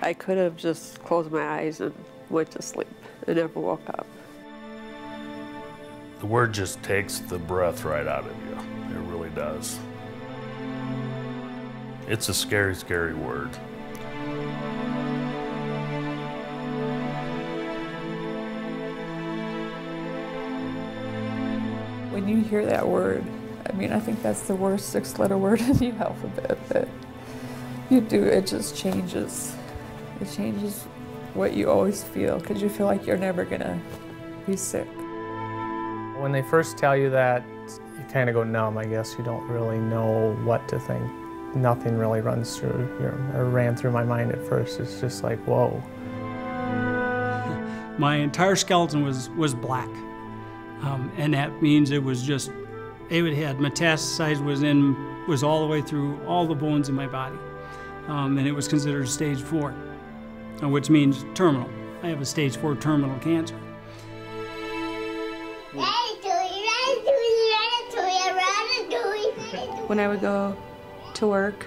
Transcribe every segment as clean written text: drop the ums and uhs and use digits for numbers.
I could have just closed my eyes and went to sleep and never woke up. The word just takes the breath right out of you. It really does. It's a scary, scary word. When you hear that word, I mean, I think that's the worst 6-letter word in the alphabet, but it just changes. It changes what you always feel, because you feel like you're never gonna be sick. When they first tell you that, you kind of go numb, I guess. You don't really know what to think. Nothing really ran through my mind at first. It's just like, whoa. My entire skeleton was black, and that means it had metastasized, was all the way through all the bones in my body, and it was considered stage 4, which means terminal. I have a stage 4 terminal cancer. When I would go to work,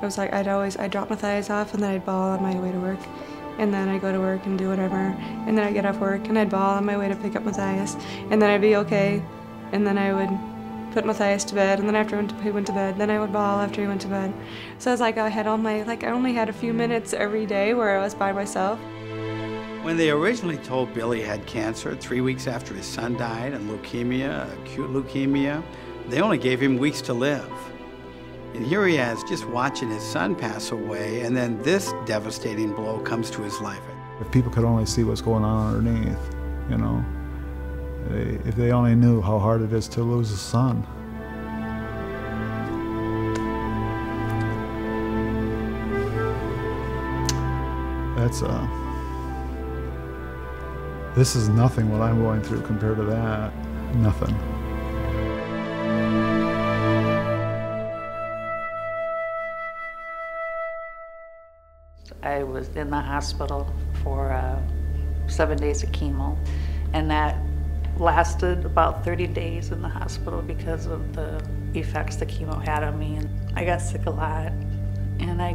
it was like I'd drop Matthias off and then I'd bawl on my way to work. And then I'd go to work and do whatever. And then I'd get off work and I'd bawl on my way to pick up Matthias. And then I'd be okay. And then I would put Matthias to bed. And then after he went to bed, then I would bawl after he went to bed. So it was like I only had a few minutes every day where I was by myself. When they originally told Billy had cancer 3 weeks after his son died and leukemia, acute leukemia, they only gave him weeks to live. And here he is just watching his son pass away, and then this devastating blow comes to his life. If people could only see what's going on underneath, you know, if they only knew how hard it is to lose a son. This is nothing what I'm going through compared to that. Nothing. I was in the hospital for 7 days of chemo, and that lasted about 30 days in the hospital because of the effects the chemo had on me. And I got sick a lot, and I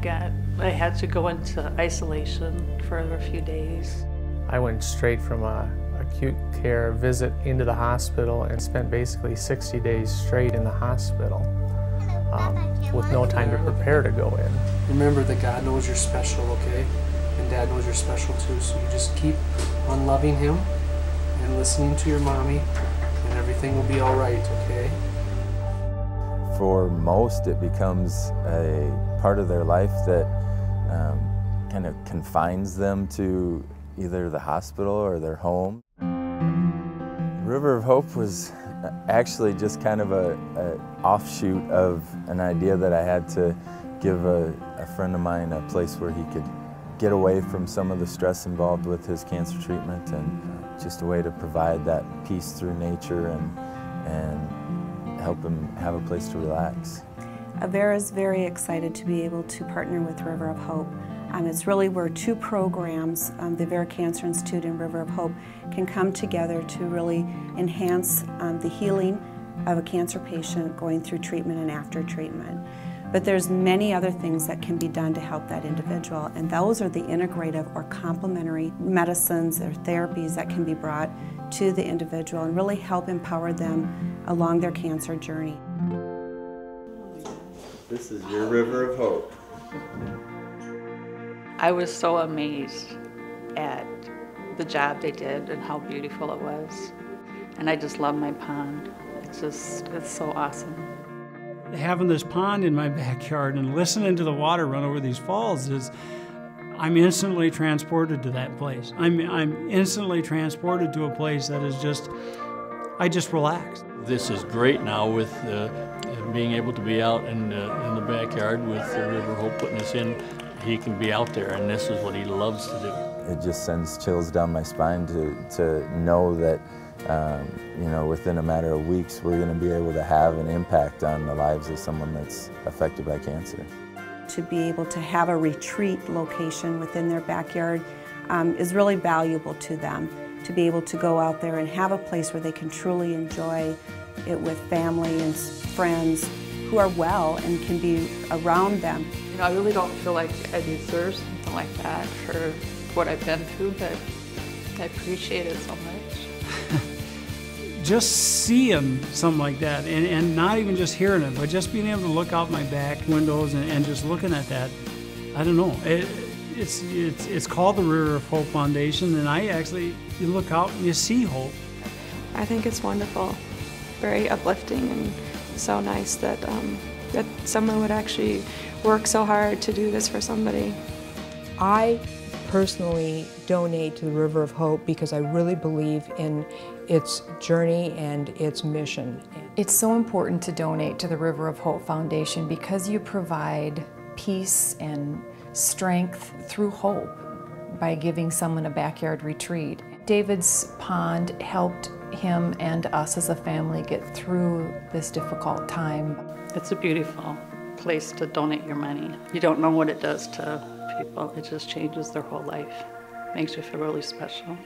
had to go into isolation for a few days. I went straight from a acute care visit into the hospital and spent basically 60 days straight in the hospital with no time to prepare to go in. Remember that God knows you're special, okay? And Dad knows you're special too, so you just keep on loving Him and listening to your mommy, and everything will be all right, okay? For most, it becomes a part of their life that kind of confines them to either the hospital or their home. River of Hope was actually just kind of a offshoot of an idea that I had to give a friend of mine a place where he could get away from some of the stress involved with his cancer treatment, and just a way to provide that peace through nature and help him have a place to relax. Avera's very excited to be able to partner with River of Hope. It's really where two programs, the Avera Cancer Institute and River of Hope, can come together to really enhance the healing of a cancer patient going through treatment and after treatment. But there's many other things that can be done to help that individual, and those are the integrative or complementary medicines or therapies that can be brought to the individual and really help empower them along their cancer journey. This is your River of Hope. I was so amazed at the job they did and how beautiful it was. And I just love my pond. It's so awesome. Having this pond in my backyard and listening to the water run over these falls I'm instantly transported to that place. I'm instantly transported to a place that is I just relax. This is great now with being able to be out in the backyard with the River Hope putting us in. He can be out there, and this is what he loves to do. It just sends chills down my spine to know that, you know, within a matter of weeks, we're going to be able to have an impact on the lives of someone that's affected by cancer. To be able to have a retreat location within their backyard is really valuable to them. To be able to go out there and have a place where they can truly enjoy it with family and friends who are well and can be around them. You know, I really don't feel like I deserve something like that for what I've been through, but I appreciate it so much. Just seeing something like that, and not even just hearing it, but just being able to look out my back windows and just looking at that, I don't know. It's called the River of Hope Foundation, and you look out and you see hope. I think it's wonderful, very uplifting, and so nice that that someone would actually work so hard to do this for somebody. I personally donate to the River of Hope because I really believe in its journey and its mission. It's so important to donate to the River of Hope Foundation because you provide peace and strength through hope by giving someone a backyard retreat. David's Pond helped him and us as a family get through this difficult time. It's a beautiful place to donate your money. You don't know what it does to people. It just changes their whole life. Makes you feel really special.